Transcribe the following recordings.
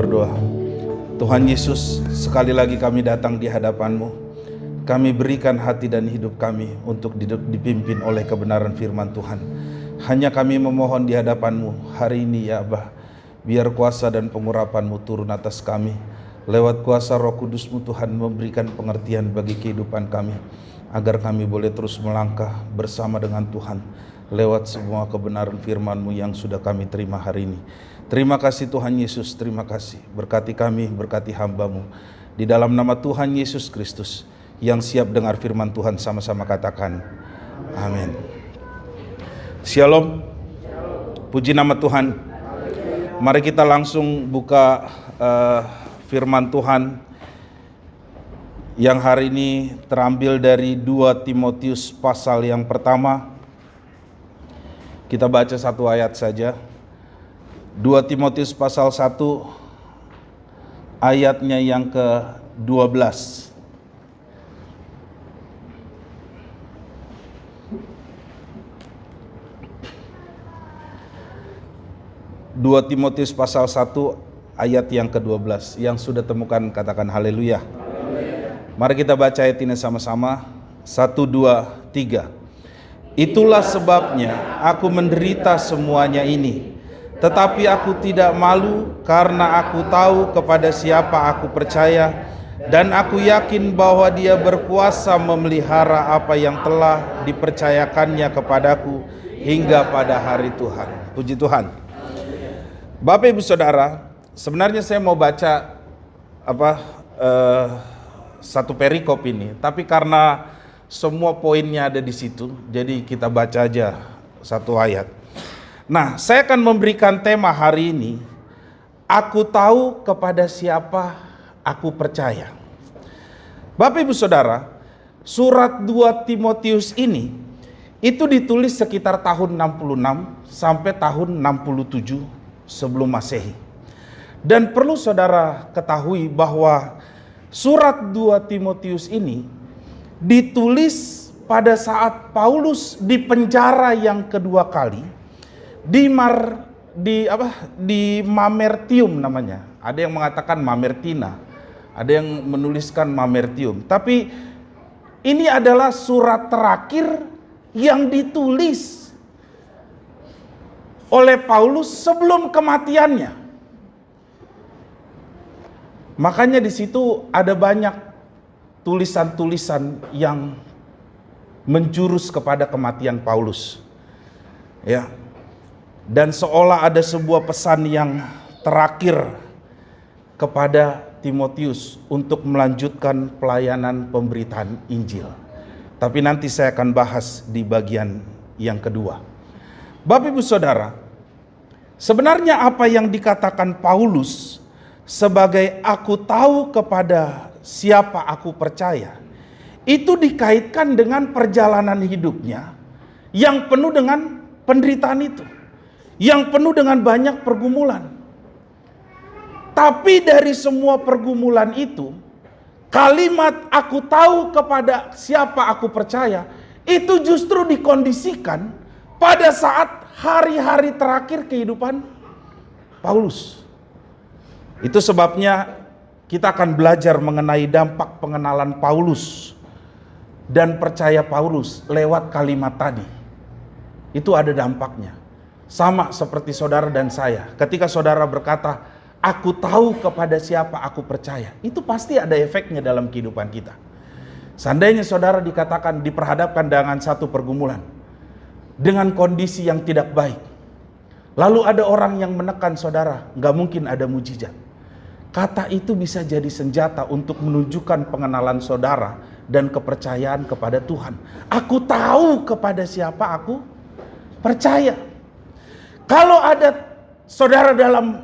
berdoa. Tuhan Yesus, sekali lagi kami datang di hadapan-Mu. Kami berikan hati dan hidup kami untuk dipimpin oleh kebenaran firman Tuhan. Hanya kami memohon di hadapan-Mu hari ini ya Abah, biar kuasa dan pengurapan-Mu turun atas kami. Lewat kuasa Roh Kudus-Mu Tuhan memberikan pengertian bagi kehidupan kami, agar kami boleh terus melangkah bersama dengan Tuhan lewat semua kebenaran firman-Mu yang sudah kami terima hari ini. Terima kasih Tuhan Yesus, terima kasih. Berkati kami, berkati hamba-Mu. Di dalam nama Tuhan Yesus Kristus, yang siap dengar firman Tuhan sama-sama katakan, amin. Shalom, puji nama Tuhan. Mari kita langsung buka firman Tuhan yang hari ini terambil dari 2 Timotius pasal yang pertama. Kita baca satu ayat saja. 2 Timotius pasal 1 ayatnya yang ke-12. 2 Timotius pasal 1 ayat yang ke-12. Yang sudah temukan katakan haleluya. Mari kita baca ayat ini sama-sama. 1, 2, 3. Itulah sebabnya aku menderita semuanya ini. Tetapi aku tidak malu, karena aku tahu kepada siapa aku percaya, dan aku yakin bahwa Dia berkuasa memelihara apa yang telah dipercayakannya kepadaku hingga pada hari Tuhan. Puji Tuhan. Bapak Ibu Saudara, sebenarnya saya mau baca satu perikop ini, tapi karena semua poinnya ada di situ, jadi kita baca aja satu ayat. Nah, saya akan memberikan tema hari ini, aku tahu kepada siapa aku percaya. Bapak Ibu Saudara, surat 2 Timotius ini itu ditulis sekitar tahun 66 sampai tahun 67 sebelum Masehi. Dan perlu saudara ketahui bahwa surat 2 Timotius ini ditulis pada saat Paulus di penjara yang kedua kali. Di Mamertium namanya. Ada yang mengatakan Mamertina, ada yang menuliskan Mamertium. Tapi ini adalah surat terakhir yang ditulis oleh Paulus sebelum kematiannya. Makanya di situ ada banyak tulisan-tulisan yang menjurus kepada kematian Paulus. Ya. Dan seolah ada sebuah pesan yang terakhir kepada Timotius untuk melanjutkan pelayanan pemberitaan Injil. Tapi nanti saya akan bahas di bagian yang kedua. Bapak Ibu Saudara, sebenarnya apa yang dikatakan Paulus sebagai aku tahu kepada siapa aku percaya, itu dikaitkan dengan perjalanan hidupnya yang penuh dengan penderitaan itu, yang penuh dengan banyak pergumulan. Tapi dari semua pergumulan itu, kalimat aku tahu kepada siapa aku percaya, itu justru dikondisikan pada saat hari-hari terakhir kehidupan Paulus. Itu sebabnya kita akan belajar mengenai dampak pengenalan Paulus dan percaya Paulus lewat kalimat tadi. Itu ada dampaknya. Sama seperti saudara dan saya. Ketika saudara berkata, aku tahu kepada siapa aku percaya, itu pasti ada efeknya dalam kehidupan kita. Seandainya saudara diperhadapkan dengan satu pergumulan, dengan kondisi yang tidak baik, lalu ada orang yang menekan saudara, gak mungkin ada mujizat. Kata itu bisa jadi senjata untuk menunjukkan pengenalan saudara dan kepercayaan kepada Tuhan. Aku tahu kepada siapa aku percaya. Kalau ada saudara dalam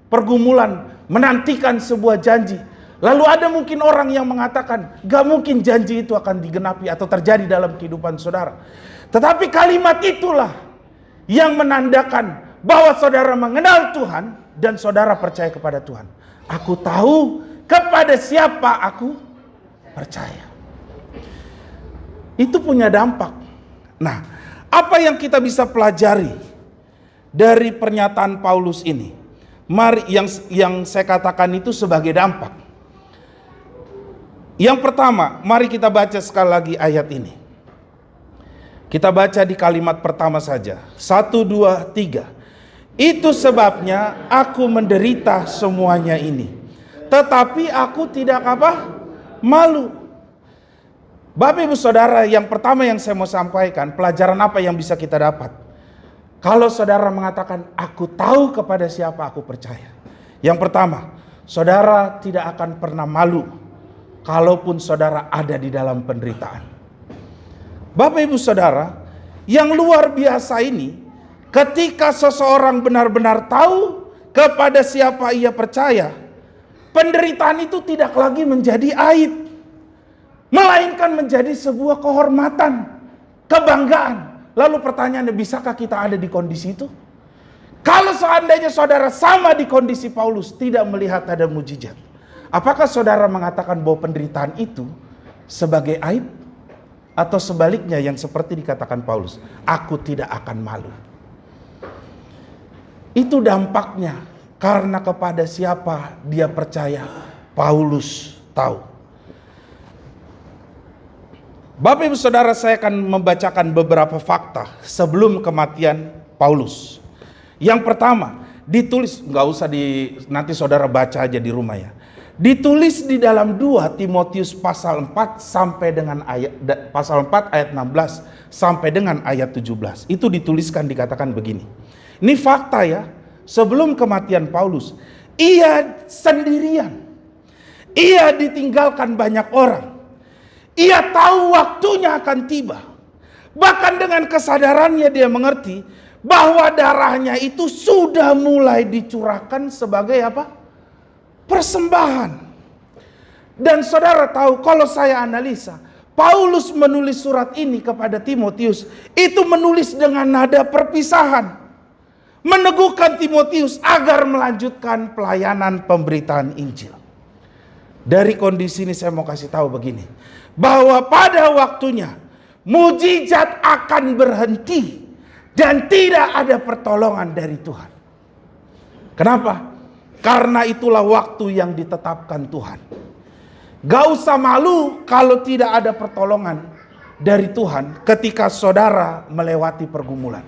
pergumulan menantikan sebuah janji, lalu ada mungkin orang yang mengatakan gak mungkin janji itu akan digenapi atau terjadi dalam kehidupan saudara. Tetapi kalimat itulah yang menandakan bahwa saudara mengenal Tuhan dan saudara percaya kepada Tuhan. Aku tahu kepada siapa aku percaya. Itu punya dampak. Nah, apa yang kita bisa pelajari dari pernyataan Paulus ini? Mari yang saya katakan itu sebagai dampak. Yang pertama, mari kita baca sekali lagi ayat ini. Kita baca di kalimat pertama saja. 1, 2, 3. Itu sebabnya aku menderita semuanya ini. Tetapi aku tidak malu. Bapak Ibu Saudara, yang pertama yang saya mau sampaikan, pelajaran apa yang bisa kita dapat? Kalau saudara mengatakan, aku tahu kepada siapa aku percaya. Yang pertama, saudara tidak akan pernah malu kalaupun saudara ada di dalam penderitaan. Bapak Ibu Saudara, yang luar biasa ini, ketika seseorang benar-benar tahu kepada siapa ia percaya, penderitaan itu tidak lagi menjadi aib, melainkan menjadi sebuah kehormatan, kebanggaan. Lalu pertanyaannya, bisakah kita ada di kondisi itu? Kalau seandainya saudara sama di kondisi Paulus, tidak melihat ada mujizat, apakah saudara mengatakan bahwa penderitaan itu sebagai aib? Atau sebaliknya yang seperti dikatakan Paulus, aku tidak akan malu. Itu dampaknya karena kepada siapa dia percaya, Paulus tahu. Bapak Ibu Saudara, saya akan membacakan beberapa fakta sebelum kematian Paulus. Yang pertama, ditulis, nggak usah nanti saudara baca aja di rumah ya. Ditulis di dalam 2 Timotius pasal 4 sampai dengan pasal 4 ayat 16 sampai dengan ayat 17. Itu dituliskan, dikatakan begini. Ini fakta ya. Sebelum kematian Paulus, ia sendirian. Ia ditinggalkan banyak orang. Ia tahu waktunya akan tiba. Bahkan dengan kesadarannya dia mengerti bahwa darahnya itu sudah mulai dicurahkan sebagai apa? Persembahan. Dan saudara tahu, kalau saya analisa, Paulus menulis surat ini kepada Timotius, itu menulis dengan nada perpisahan. Meneguhkan Timotius agar melanjutkan pelayanan pemberitaan Injil. Dari kondisi ini saya mau kasih tahu begini, bahwa pada waktunya mujizat akan berhenti dan tidak ada pertolongan dari Tuhan. Kenapa? Karena itulah waktu yang ditetapkan Tuhan. Gak usah malu kalau tidak ada pertolongan dari Tuhan ketika saudara melewati pergumulan.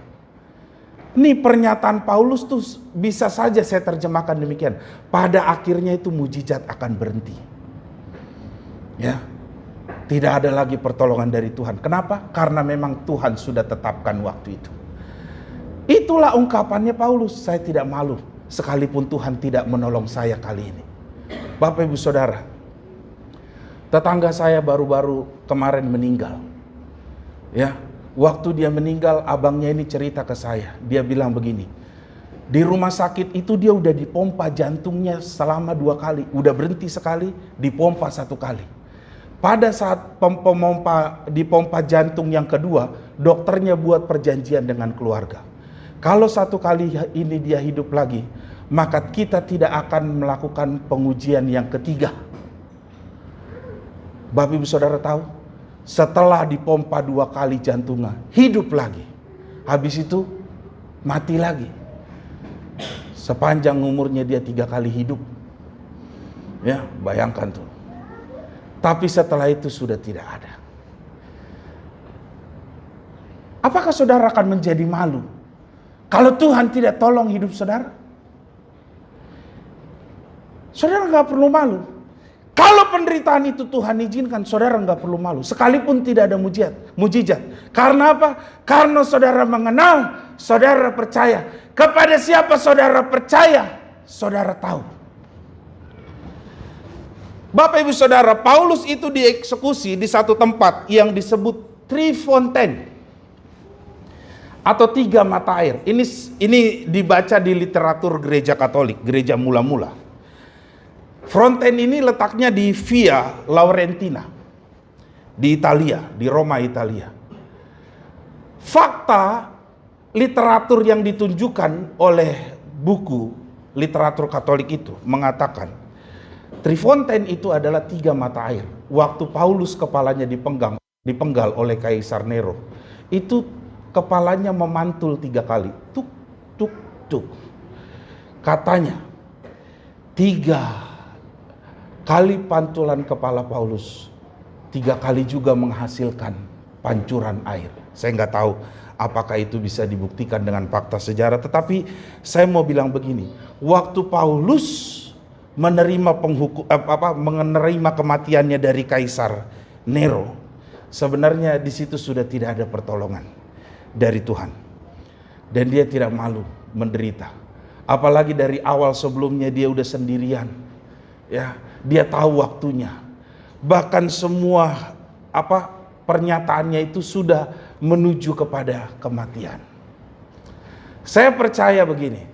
Ini pernyataan Paulus tuh bisa saja saya terjemahkan demikian. Pada akhirnya itu mujizat akan berhenti. Ya. Tidak ada lagi pertolongan dari Tuhan. Kenapa? Karena memang Tuhan sudah tetapkan waktu itu. Itulah ungkapannya Paulus. Saya tidak malu sekalipun Tuhan tidak menolong saya kali ini. Bapak Ibu Saudara, tetangga saya baru-baru kemarin meninggal. Ya, waktu dia meninggal, abangnya ini cerita ke saya. Dia bilang begini, di rumah sakit itu dia udah dipompa jantungnya selama 2 kali. Udah berhenti sekali, dipompa 1 kali. Pada saat dipompa jantung yang kedua, dokternya buat perjanjian dengan keluarga. Kalau 1 kali ini dia hidup lagi, maka kita tidak akan melakukan pengujian yang ketiga. Bapak Ibu Saudara tahu, setelah dipompa 2 kali jantungnya, hidup lagi. Habis itu mati lagi. Sepanjang umurnya dia 3 kali hidup. Ya, bayangkan tuh. Tapi setelah itu sudah tidak ada. Apakah saudara akan menjadi malu kalau Tuhan tidak tolong hidup saudara? Saudara nggak perlu malu. Kalau penderitaan itu Tuhan izinkan, saudara nggak perlu malu. Sekalipun tidak ada mujizat. Karena apa? Karena saudara mengenal, saudara percaya. Kepada siapa saudara percaya, saudara tahu. Bapak Ibu Saudara, Paulus itu dieksekusi di satu tempat yang disebut Three Fountain atau 3 mata air. Ini dibaca di literatur gereja Katolik, gereja mula-mula. Fontaine ini letaknya di Via Laurentina di Italia, di Roma, Italia. Fakta literatur yang ditunjukkan oleh buku literatur Katolik itu mengatakan Trifontaine itu adalah 3 mata air. Waktu Paulus kepalanya dipenggal oleh Kaisar Nero, itu kepalanya memantul 3 kali. Tuk, tuk, tuk. Katanya 3 kali pantulan kepala Paulus, 3 kali juga menghasilkan pancuran air. Saya nggak tahu apakah itu bisa dibuktikan dengan fakta sejarah, tetapi saya mau bilang begini, waktu Paulus menerima menerima kematiannya dari Kaisar Nero, sebenarnya di situ sudah tidak ada pertolongan dari Tuhan, dan dia tidak malu menderita. Apalagi dari awal sebelumnya dia udah sendirian, ya, dia tahu waktunya. Bahkan semua pernyataannya itu sudah menuju kepada kematian. Saya percaya begini,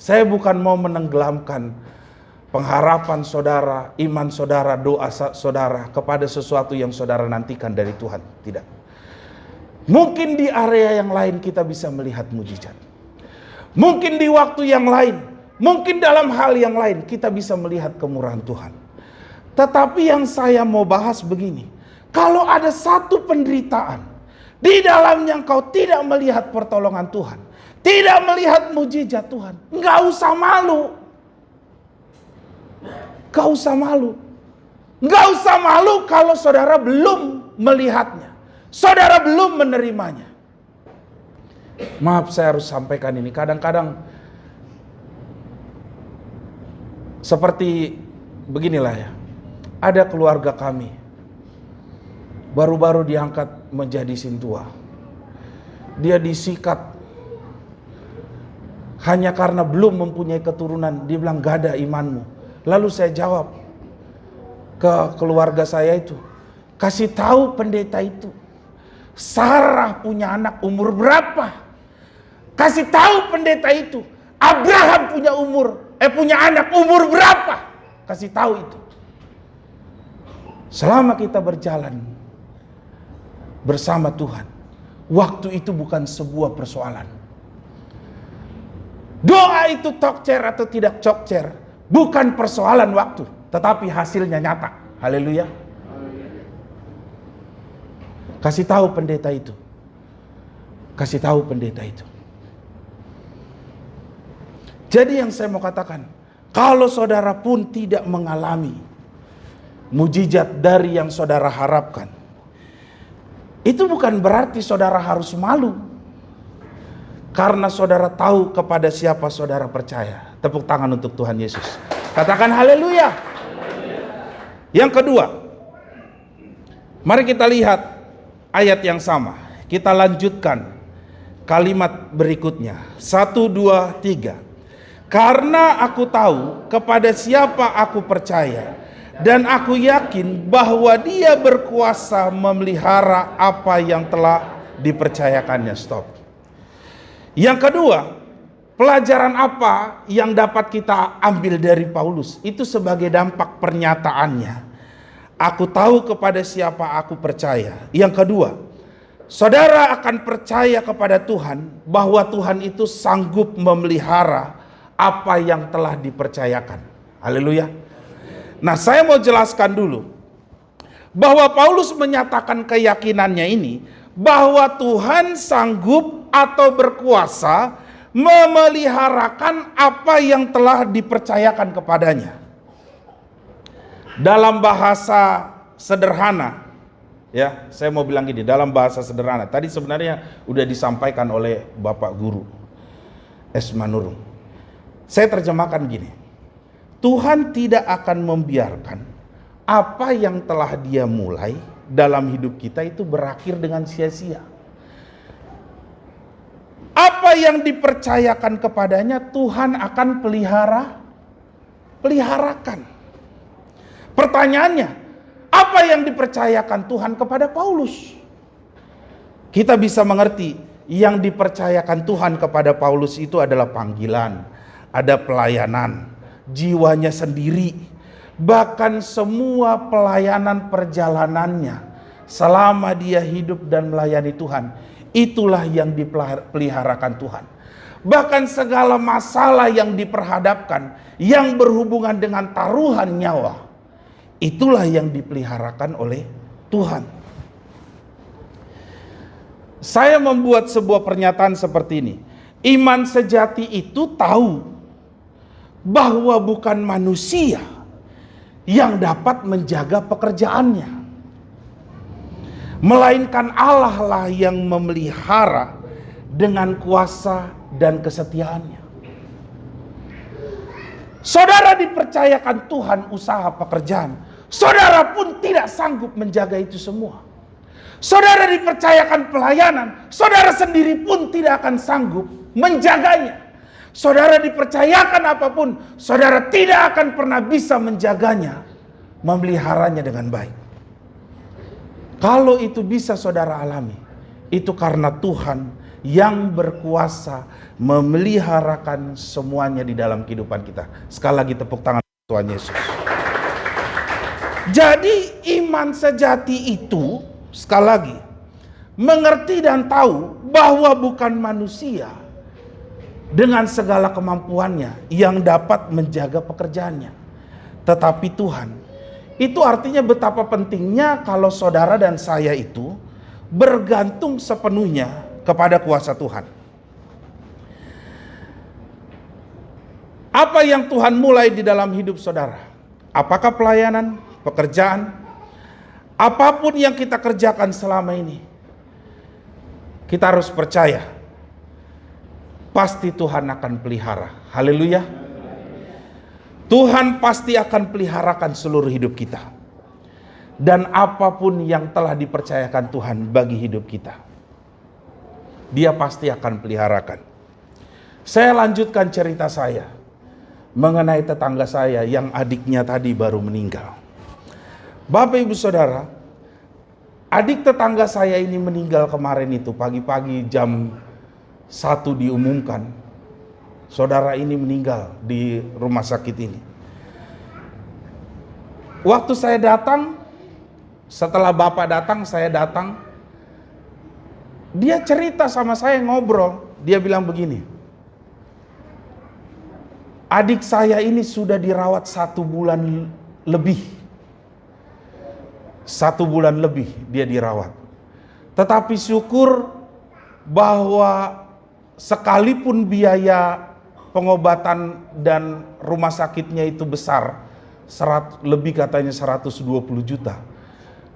saya bukan mau menenggelamkan pengharapan saudara, iman saudara, doa saudara kepada sesuatu yang saudara nantikan dari Tuhan. Tidak. Mungkin di area yang lain kita bisa melihat mujizat. Mungkin di waktu yang lain, mungkin dalam hal yang lain kita bisa melihat kemurahan Tuhan. Tetapi yang saya mau bahas begini, kalau ada satu penderitaan di dalamnya engkau tidak melihat pertolongan Tuhan, tidak melihat mujizat Tuhan, nggak usah malu. Nggak usah malu. Nggak usah malu kalau saudara belum melihatnya, saudara belum menerimanya. Maaf, saya harus sampaikan ini. Kadang-kadang seperti beginilah ya. Ada keluarga kami baru-baru diangkat menjadi sintua. Dia disikat hanya karena belum mempunyai keturunan. Dia bilang, gak ada imanmu. Lalu saya jawab ke keluarga saya itu, kasih tahu pendeta itu, Sarah punya anak umur berapa? Kasih tahu pendeta itu, Abraham punya anak umur berapa? Kasih tahu itu. Selama kita berjalan bersama Tuhan, waktu itu bukan sebuah persoalan. Doa itu tokcer atau tidak tokcer bukan persoalan waktu, tetapi hasilnya nyata. Haleluya. Kasih tahu pendeta itu. Kasih tahu pendeta itu. Jadi yang saya mau katakan, kalau saudara pun tidak mengalami mujizat dari yang saudara harapkan, itu bukan berarti saudara harus malu. Karena saudara tahu kepada siapa saudara percaya. Tepuk tangan untuk Tuhan Yesus. Katakan haleluya. Yang kedua, mari kita lihat ayat yang sama. Kita lanjutkan kalimat berikutnya. 1, 2, 3. Karena aku tahu kepada siapa aku percaya, dan aku yakin bahwa Dia berkuasa memelihara apa yang telah dipercayakannya. Stop. Yang kedua, pelajaran apa yang dapat kita ambil dari Paulus? Itu sebagai dampak pernyataannya. Aku tahu kepada siapa aku percaya. Yang kedua, saudara akan percaya kepada Tuhan bahwa Tuhan itu sanggup memelihara apa yang telah dipercayakan. Haleluya. Nah, saya mau jelaskan dulu bahwa Paulus menyatakan keyakinannya ini bahwa Tuhan sanggup atau berkuasa memeliharakan apa yang telah dipercayakan kepadanya. Dalam bahasa sederhana, ya, saya mau bilang gini, dalam bahasa sederhana. Tadi sebenarnya udah disampaikan oleh Bapak Guru S. Manurung. Saya terjemahkan gini. Tuhan tidak akan membiarkan apa yang telah Dia mulai dalam hidup kita itu berakhir dengan sia-sia. Apa yang dipercayakan kepadanya Tuhan akan peliharakan. Pertanyaannya, apa yang dipercayakan Tuhan kepada Paulus? Kita bisa mengerti yang dipercayakan Tuhan kepada Paulus itu adalah panggilan, ada pelayanan, jiwanya sendiri, bahkan semua pelayanan perjalanannya selama dia hidup dan melayani Tuhan, itulah yang dipeliharakan Tuhan. Bahkan segala masalah yang diperhadapkan yang berhubungan dengan taruhan nyawa, itulah yang dipeliharakan oleh Tuhan. Saya membuat sebuah pernyataan seperti ini. Iman sejati itu tahu bahwa bukan manusia yang dapat menjaga pekerjaannya, melainkan Allah lah yang memelihara dengan kuasa dan kesetiaannya. Saudara dipercayakan Tuhan usaha pekerjaan, saudara pun tidak sanggup menjaga itu semua. Saudara dipercayakan pelayanan, saudara sendiri pun tidak akan sanggup menjaganya. Saudara dipercayakan apapun, saudara tidak akan pernah bisa menjaganya, memeliharanya dengan baik. Kalau itu bisa saudara alami, itu karena Tuhan yang berkuasa memeliharakan semuanya di dalam kehidupan kita. Sekali lagi tepuk tangan Tuhan Yesus. Jadi iman sejati itu, sekali lagi, mengerti dan tahu bahwa bukan manusia dengan segala kemampuannya yang dapat menjaga pekerjaannya, tetapi Tuhan. Itu artinya betapa pentingnya kalau saudara dan saya itu bergantung sepenuhnya kepada kuasa Tuhan. Apa yang Tuhan mulai di dalam hidup saudara? Apakah pelayanan, pekerjaan, apapun yang kita kerjakan selama ini, kita harus percaya pasti Tuhan akan pelihara. Haleluya. Tuhan pasti akan peliharakan seluruh hidup kita. Dan apapun yang telah dipercayakan Tuhan bagi hidup kita, Dia pasti akan peliharakan. Saya lanjutkan cerita saya mengenai tetangga saya yang adiknya tadi baru meninggal. Bapak Ibu Saudara, adik tetangga saya ini meninggal kemarin itu pagi-pagi jam 1 diumumkan, saudara ini meninggal di rumah sakit ini. Waktu saya datang, setelah bapak datang, saya datang, dia cerita sama saya, ngobrol. Dia bilang begini, adik saya ini sudah dirawat 1 bulan lebih. 1 bulan lebih dia dirawat. Tetapi syukur bahwa sekalipun biaya pengobatan dan rumah sakitnya itu besar, lebih katanya 120 juta.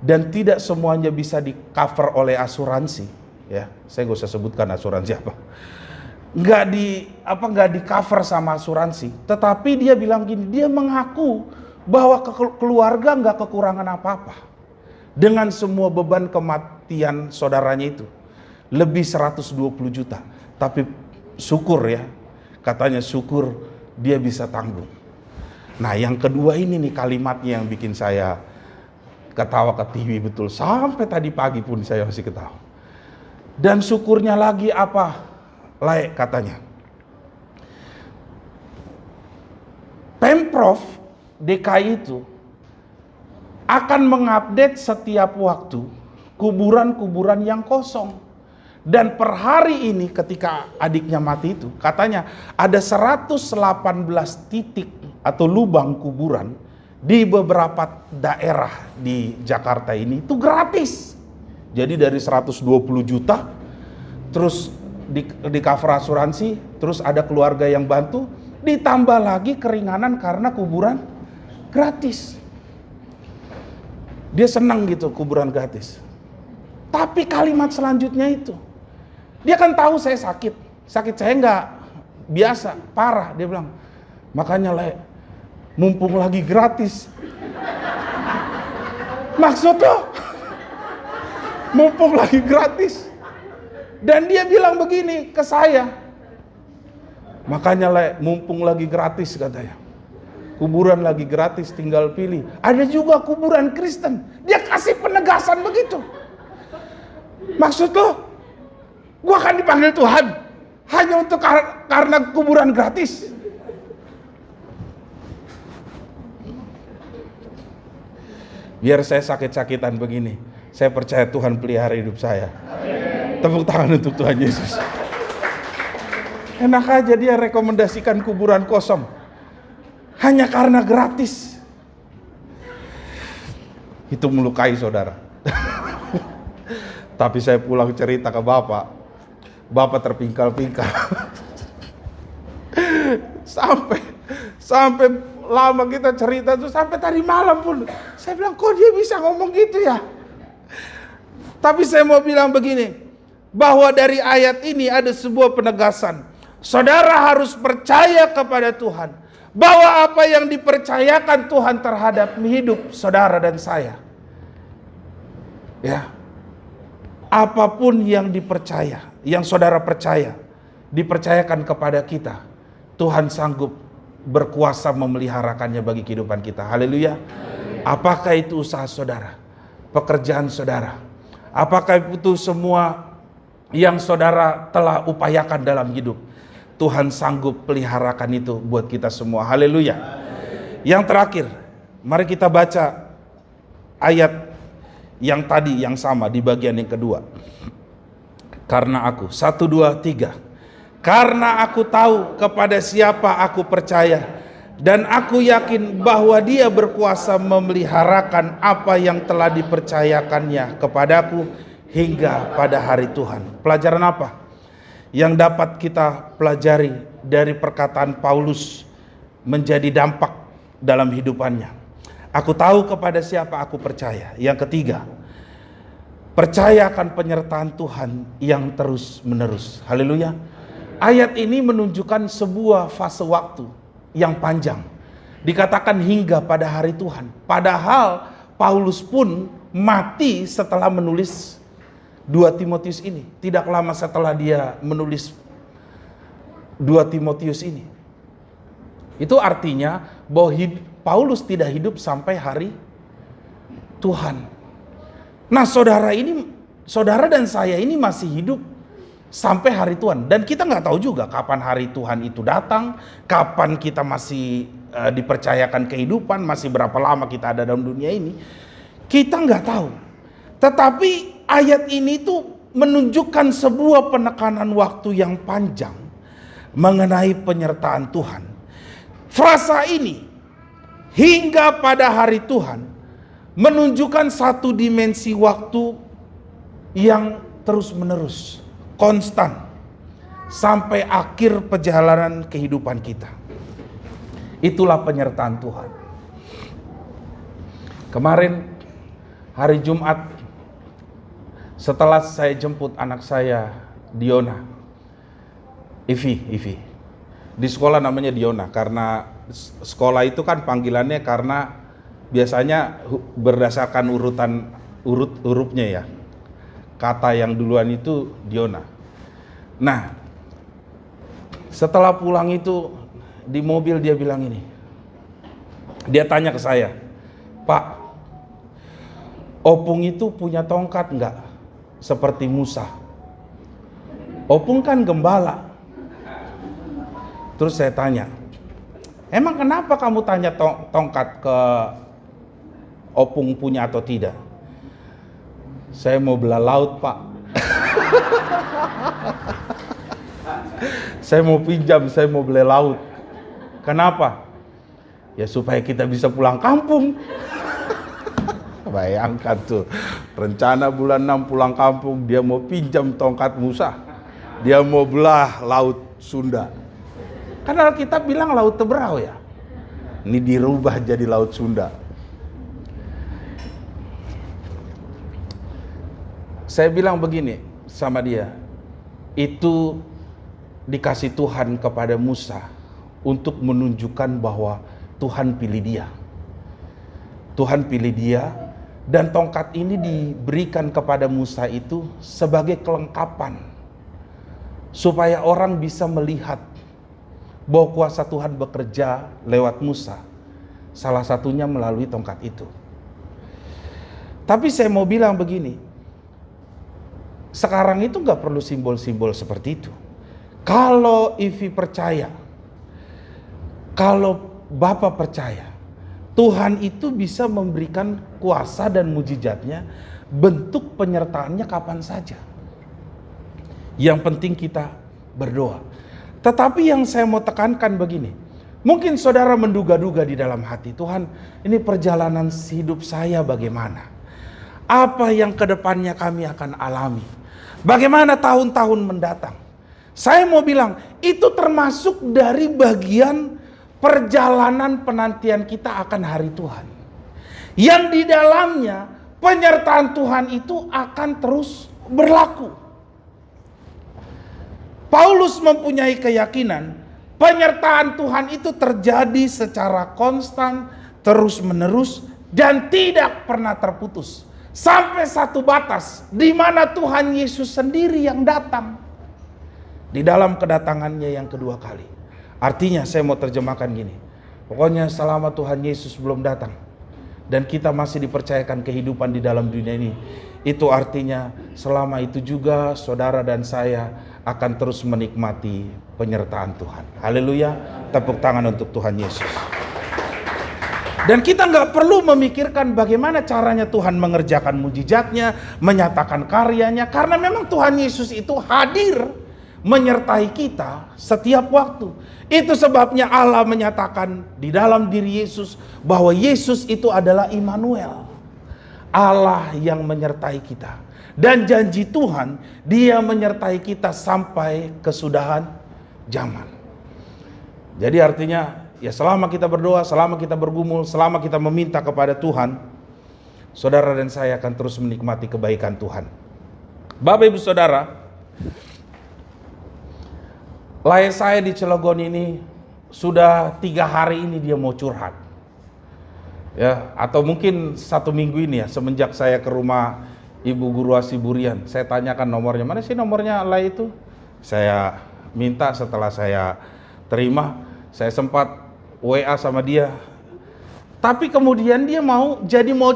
Dan tidak semuanya bisa di cover oleh asuransi. Ya, saya gak usah sebutkan asuransi apa. Nggak di cover sama asuransi. Tetapi dia bilang gini, dia mengaku bahwa keluarga nggak kekurangan apa-apa dengan semua beban kematian saudaranya itu, lebih 120 juta. Tapi syukur ya, katanya syukur dia bisa tanggung. Nah yang kedua ini nih kalimatnya yang bikin saya ketawa ke TV betul. Sampai tadi pagi pun saya masih ketawa. Dan syukurnya lagi apa? Layak katanya. Pemprov DKI itu akan mengupdate setiap waktu kuburan-kuburan yang kosong. Dan per hari ini ketika adiknya mati itu, katanya ada 118 titik atau lubang kuburan di beberapa daerah di Jakarta ini itu gratis. Jadi dari 120 juta, terus di cover asuransi, terus ada keluarga yang bantu, ditambah lagi keringanan karena kuburan gratis. Dia senang gitu kuburan gratis. Tapi kalimat selanjutnya itu, dia kan tahu saya sakit saya nggak biasa, parah. Dia bilang, makanya mumpung lagi gratis. Maksud lo, mumpung lagi gratis. Dan dia bilang begini ke saya, makanya mumpung lagi gratis katanya. Kuburan lagi gratis, tinggal pilih. Ada juga kuburan Kristen. Dia kasih penegasan begitu. Maksud lo, gua akan dipanggil Tuhan hanya untuk karena kuburan gratis? Biar saya sakit-sakitan begini, saya percaya Tuhan pelihara hidup saya. Tepuk tangan untuk Tuhan Yesus. Enak aja dia rekomendasikan kuburan kosong hanya karena gratis. Itu melukai saudara. Tapi saya pulang cerita ke Bapak terpingkal-pingkal. Sampai lama kita cerita tuh, sampai tadi malam pun. Saya bilang, kok dia bisa ngomong gitu ya? Tapi saya mau bilang begini, bahwa dari ayat ini ada sebuah penegasan. Saudara harus percaya kepada Tuhan, bahwa apa yang dipercayakan Tuhan terhadap hidup saudara dan saya, ya, apapun yang dipercaya, yang saudara percaya, dipercayakan kepada kita, Tuhan sanggup berkuasa memeliharakannya bagi kehidupan kita. Haleluya. Apakah itu usaha saudara, pekerjaan saudara, apakah itu semua yang saudara telah upayakan dalam hidup, Tuhan sanggup peliharakan itu buat kita semua. Haleluya. Yang terakhir, mari kita baca ayat yang tadi yang sama di bagian yang kedua. Karena aku, 1, 2, 3. Karena aku tahu kepada siapa aku percaya, dan aku yakin bahwa Dia berkuasa memeliharakan apa yang telah dipercayakannya kepadaku hingga pada hari Tuhan. Pelajaran apa yang dapat kita pelajari dari perkataan Paulus menjadi dampak dalam hidupannya? Aku tahu kepada siapa aku percaya. Yang ketiga, percaya akan penyertaan Tuhan yang terus menerus. Haleluya. Ayat ini menunjukkan sebuah fase waktu yang panjang. Dikatakan hingga pada hari Tuhan. Padahal Paulus pun mati setelah menulis 2 Timotius ini. Tidak lama setelah dia menulis 2 Timotius ini. Itu artinya bahwa Paulus tidak hidup sampai hari Tuhan. Nah, saudara dan saya ini masih hidup sampai hari Tuhan. Dan kita nggak tahu juga kapan hari Tuhan itu datang, kapan kita masih dipercayakan kehidupan, masih berapa lama kita ada dalam dunia ini. Kita nggak tahu. Tetapi ayat ini tuh menunjukkan sebuah penekanan waktu yang panjang mengenai penyertaan Tuhan. Frasa ini, hingga pada hari Tuhan, menunjukkan satu dimensi waktu yang terus menerus, konstan, sampai akhir perjalanan kehidupan kita. Itulah penyertaan Tuhan. Kemarin hari Jumat, setelah saya jemput anak saya Diona, Ivi, di sekolah namanya Diona, karena sekolah itu kan panggilannya karena biasanya berdasarkan hurufnya ya. Kata yang duluan itu Diona. Nah, setelah pulang itu di mobil dia bilang ini. Dia tanya ke saya, "Pak, Opung itu punya tongkat enggak? Seperti Musa." Opung kan gembala. Terus saya tanya, "Emang kenapa kamu tanya tongkat ke Opung punya atau tidak?" "Saya mau belah laut, Pak." "Saya mau pinjam, saya mau beli laut." "Kenapa?" "Ya supaya kita bisa pulang kampung." Bayangkan tuh, rencana bulan 6 pulang kampung, dia mau pinjam tongkat Musa, dia mau belah laut Sunda. Karena kita bilang laut Teberau ya, ini dirubah jadi laut Sunda. Saya bilang begini sama dia, itu dikasih Tuhan kepada Musa untuk menunjukkan bahwa Tuhan pilih dia. Tuhan pilih dia, dan tongkat ini diberikan kepada Musa itu sebagai kelengkapan supaya orang bisa melihat bahwa kuasa Tuhan bekerja lewat Musa. Salah satunya melalui tongkat itu. Tapi saya mau bilang begini, sekarang itu gak perlu simbol-simbol seperti itu. Kalau Ivi percaya, kalau Bapak percaya, Tuhan itu bisa memberikan kuasa dan mujizatnya, bentuk penyertaannya kapan saja. Yang penting kita berdoa. Tetapi yang saya mau tekankan begini, mungkin saudara menduga-duga di dalam hati, "Tuhan, ini perjalanan hidup saya bagaimana? Apa yang kedepannya kami akan alami? Bagaimana tahun-tahun mendatang?" Saya mau bilang, itu termasuk dari bagian perjalanan penantian kita akan hari Tuhan, yang di dalamnya penyertaan Tuhan itu akan terus berlaku. Paulus mempunyai keyakinan penyertaan Tuhan itu terjadi secara konstan, terus-menerus, dan tidak pernah terputus. Sampai satu batas di mana Tuhan Yesus sendiri yang datang di dalam kedatangannya yang kedua kali. Artinya saya mau terjemahkan gini. Pokoknya selama Tuhan Yesus belum datang dan kita masih dipercayakan kehidupan di dalam dunia ini, itu artinya selama itu juga saudara dan saya akan terus menikmati penyertaan Tuhan. Haleluya. Tepuk tangan untuk Tuhan Yesus. Dan kita nggak perlu memikirkan bagaimana caranya Tuhan mengerjakan mujizatnya, menyatakan karyanya, karena memang Tuhan Yesus itu hadir menyertai kita setiap waktu. Itu sebabnya Allah menyatakan di dalam diri Yesus bahwa Yesus itu adalah Immanuel, Allah yang menyertai kita. Dan janji Tuhan, Dia menyertai kita sampai kesudahan zaman. Jadi artinya, ya selama kita berdoa, selama kita bergumul, selama kita meminta kepada Tuhan, saudara dan saya akan terus menikmati kebaikan Tuhan. Bapak Ibu Saudara, layar saya di Cilegon ini sudah 3 hari ini dia mau curhat. Ya, atau mungkin 1 minggu ini ya, semenjak saya ke rumah Ibu Guru Asiburian. Saya tanyakan nomornya, mana sih nomornya Lai itu? Saya minta, setelah saya terima, saya sempat WA sama dia. Tapi kemudian dia mau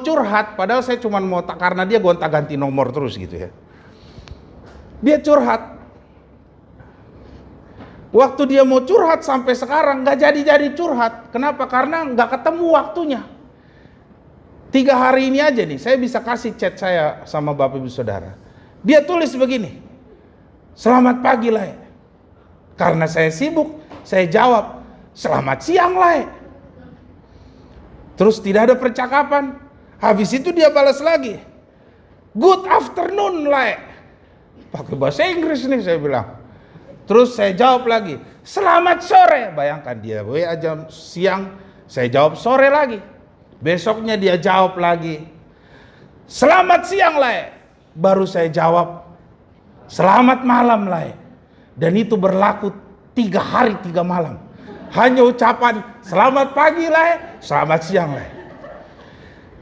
curhat, padahal saya cuma mau karena dia gonta-ganti nomor terus gitu ya. Dia curhat. Waktu dia mau curhat sampai sekarang nggak jadi curhat. Kenapa? Karena nggak ketemu waktunya. 3 hari ini aja nih, saya bisa kasih chat saya sama Bapak Ibu Saudara. Dia tulis begini, selamat pagi Lai. Karena saya sibuk, saya jawab, selamat siang Lai. Terus tidak ada percakapan. Habis itu dia balas lagi, good afternoon Lai. Pakai bahasa Inggris nih saya bilang. Terus saya jawab lagi, selamat sore. Bayangkan dia WA jam siang, saya jawab sore lagi. Besoknya dia jawab lagi, selamat siang Lai. Baru saya jawab, selamat malam Lai. Dan itu berlaku 3 hari 3 malam. Hanya ucapan selamat pagi Lai, selamat siang Lai.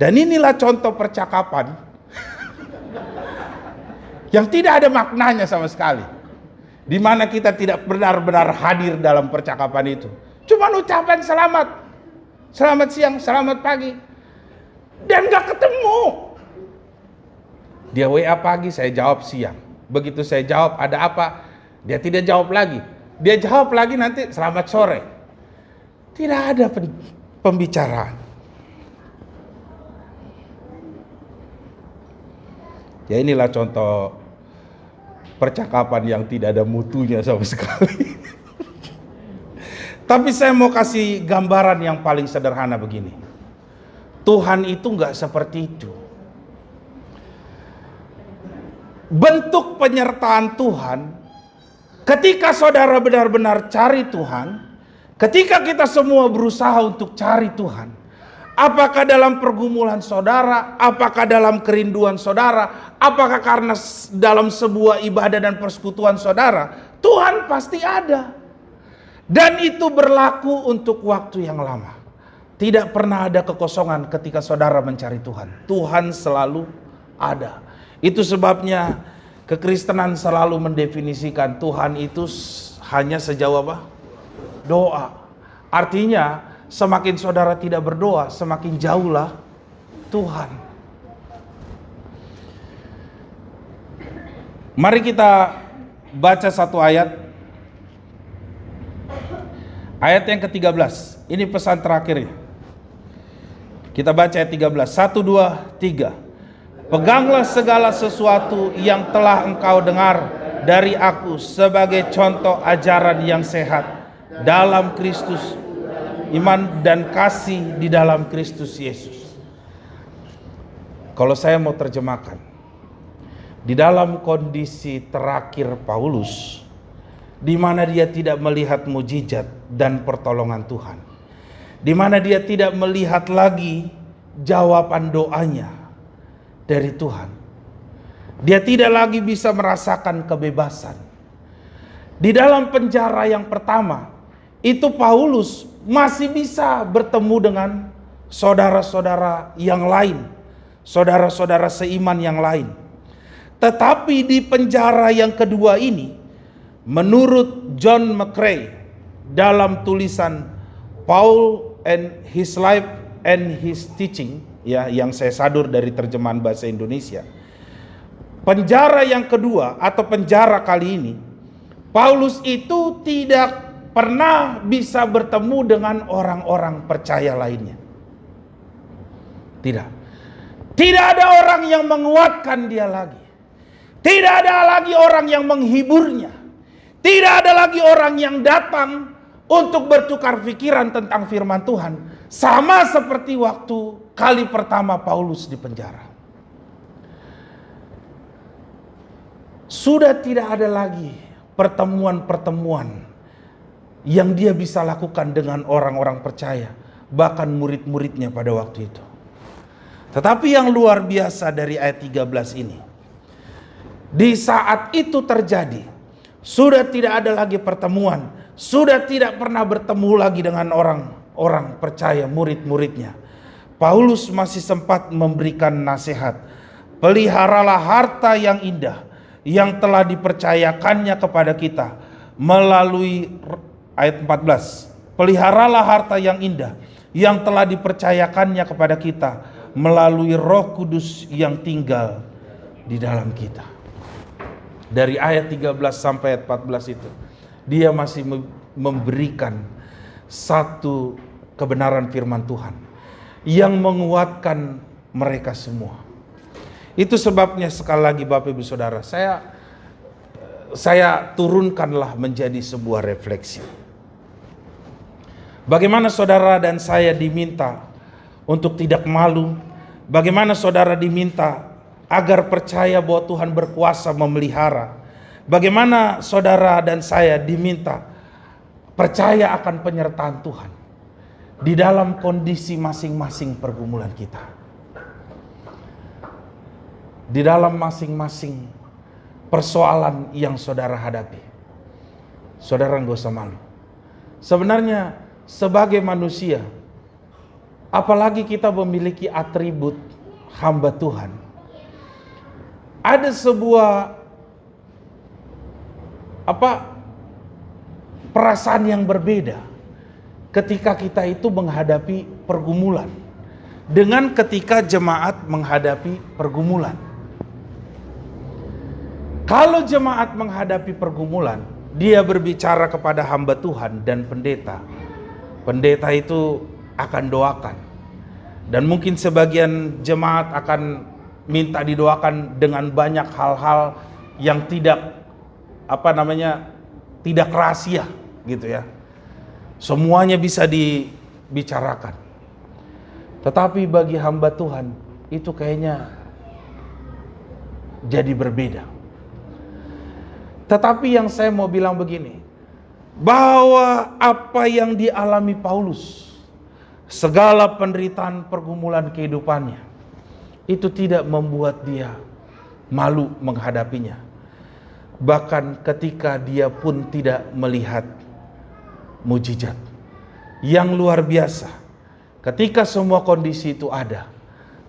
Dan inilah contoh percakapan yang tidak ada maknanya sama sekali, di mana kita tidak benar-benar hadir dalam percakapan itu. Cuma ucapan selamat siang, selamat pagi, dan gak ketemu. Dia WA pagi, saya jawab siang. Begitu saya jawab ada apa, dia tidak jawab lagi. Dia jawab lagi nanti selamat sore. Tidak ada pembicaraan. Ya inilah contoh percakapan yang tidak ada mutunya sama sekali. Tapi saya mau kasih gambaran yang paling sederhana begini. Tuhan itu nggak seperti itu. Bentuk penyertaan Tuhan, ketika saudara benar-benar cari Tuhan, ketika kita semua berusaha untuk cari Tuhan, apakah dalam pergumulan saudara, apakah dalam kerinduan saudara, apakah karena dalam sebuah ibadah dan persekutuan saudara, Tuhan pasti ada. Dan itu berlaku untuk waktu yang lama. Tidak pernah ada kekosongan ketika saudara mencari Tuhan. Tuhan selalu ada. Itu sebabnya kekristenan selalu mendefinisikan Tuhan itu hanya sejauh apa? Doa. Artinya semakin saudara tidak berdoa, semakin jauhlah Tuhan. Mari kita baca satu ayat. Ayat yang ke-13. Ini pesan terakhirnya. Kita baca ayat 13. 1, 2, 3. Peganglah segala sesuatu yang telah engkau dengar dari aku sebagai contoh ajaran yang sehat dalam Kristus, iman dan kasih di dalam Kristus Yesus. Kalau saya mau terjemahkan, di dalam kondisi terakhir Paulus, di mana dia tidak melihat mujizat dan pertolongan Tuhan, di mana dia tidak melihat lagi jawaban doanya dari Tuhan. Dia tidak lagi bisa merasakan kebebasan. Di dalam penjara yang pertama, itu Paulus masih bisa bertemu dengan saudara-saudara yang lain, saudara-saudara seiman yang lain. Tetapi di penjara yang kedua ini, menurut John McCrae dalam tulisan Paul and His Life and His Teaching, ya, yang saya sadur dari terjemahan bahasa Indonesia, penjara yang kedua atau penjara kali ini, Paulus itu tidak pernah bisa bertemu dengan orang-orang percaya lainnya. Tidak ada orang yang menguatkan dia lagi. Tidak ada lagi orang yang menghiburnya. Tidak ada lagi orang yang datang untuk bertukar pikiran tentang firman Tuhan. Sama seperti waktu kali pertama Paulus di penjara. Sudah tidak ada lagi pertemuan-pertemuan yang dia bisa lakukan dengan orang-orang percaya, bahkan murid-muridnya pada waktu itu. Tetapi yang luar biasa dari ayat 13 ini, di saat itu terjadi, sudah tidak ada lagi pertemuan, sudah tidak pernah bertemu lagi dengan orang percaya, murid-muridnya. Paulus masih sempat memberikan nasihat. Peliharalah harta yang indah yang telah dipercayakannya kepada kita melalui, ayat 14, peliharalah harta yang indah yang telah dipercayakannya kepada kita melalui Roh Kudus yang tinggal di dalam kita. Dari ayat 13 sampai ayat 14 itu, dia masih memberikan satu kebenaran firman Tuhan yang menguatkan mereka semua. Itu sebabnya sekali lagi Bapak Ibu Saudara, saya turunkanlah menjadi sebuah refleksi. Bagaimana saudara dan saya diminta untuk tidak malu, bagaimana saudara diminta agar percaya bahwa Tuhan berkuasa memelihara, bagaimana saudara dan saya diminta percaya akan penyertaan Tuhan di dalam kondisi masing-masing pergumulan kita, di dalam masing-masing persoalan yang saudara hadapi. Saudara nggak usah malu. Sebenarnya sebagai manusia, apalagi kita memiliki atribut hamba Tuhan, ada sebuah perasaan yang berbeda ketika kita itu menghadapi pergumulan dengan ketika jemaat menghadapi pergumulan. Kalau jemaat menghadapi pergumulan, dia berbicara kepada hamba Tuhan dan pendeta. Pendeta itu akan doakan. Dan mungkin sebagian jemaat akan minta didoakan dengan banyak hal-hal yang tidak tidak rahasia gitu ya. Semuanya bisa dibicarakan. Tetapi bagi hamba Tuhan itu kayaknya jadi berbeda. Tetapi yang saya mau bilang begini, bahwa apa yang dialami Paulus, segala penderitaan pergumulan kehidupannya, itu tidak membuat dia malu menghadapinya. Bahkan ketika dia pun tidak melihat mujizat yang luar biasa, ketika semua kondisi itu ada,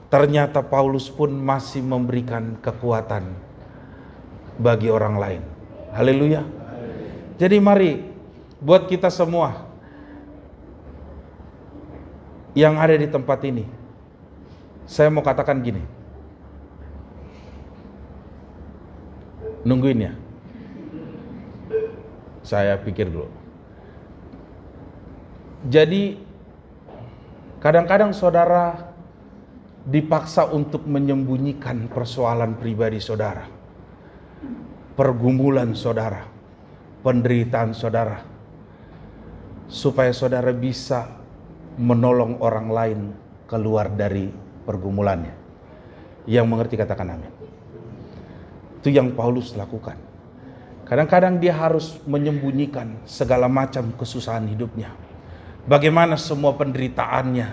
ternyata Paulus pun masih memberikan kekuatan bagi orang lain. Haleluya. Jadi mari buat kita semua yang ada di tempat ini, saya mau katakan gini, nungguin ya. Saya pikir dulu. Jadi kadang-kadang saudara dipaksa untuk menyembunyikan persoalan pribadi saudara, pergumulan saudara, penderitaan saudara, supaya saudara bisa menolong orang lain keluar dari pergumulannya. Yang mengerti katakan amin. Itu yang Paulus lakukan. Kadang-kadang dia harus menyembunyikan segala macam kesusahan hidupnya. bagaimana semua penderitaannya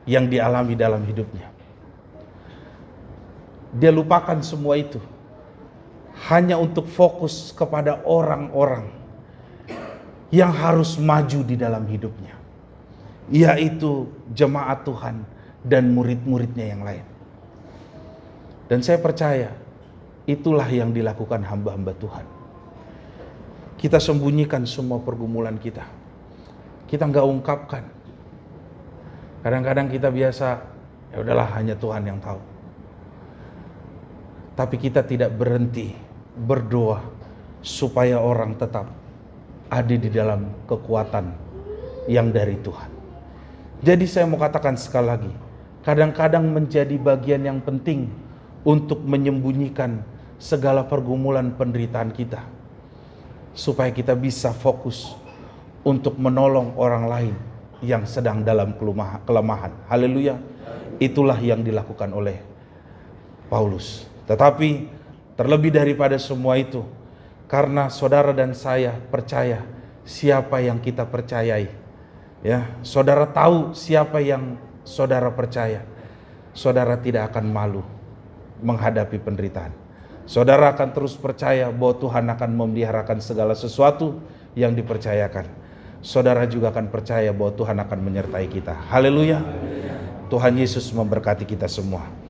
yang dialami dalam hidupnya. Dia lupakan semua itu hanya untuk fokus kepada orang-orang yang harus maju di dalam hidupnya, yaitu jemaat Tuhan dan murid-muridnya yang lain. Dan saya percaya itulah yang dilakukan hamba-hamba Tuhan. Kita sembunyikan semua pergumulan kita. Kita nggak ungkapkan. Kadang-kadang kita biasa, ya udahlah, hanya Tuhan yang tahu. Tapi kita tidak berhenti berdoa supaya orang tetap ada di dalam kekuatan yang dari Tuhan. Jadi saya mau katakan sekali lagi, kadang-kadang menjadi bagian yang penting untuk menyembunyikan segala pergumulan penderitaan kita, supaya kita bisa fokus untuk menolong orang lain yang sedang dalam kelemahan. Haleluya. Itulah yang dilakukan oleh Paulus. Tetapi terlebih daripada semua itu, karena saudara dan saya percaya siapa yang kita percayai, ya, saudara tahu siapa yang saudara percaya, saudara tidak akan malu menghadapi penderitaan. Saudara akan terus percaya bahwa Tuhan akan memeliharakan segala sesuatu yang dipercayakan. Saudara juga akan percaya bahwa Tuhan akan menyertai kita. Haleluya. Tuhan Yesus memberkati kita semua.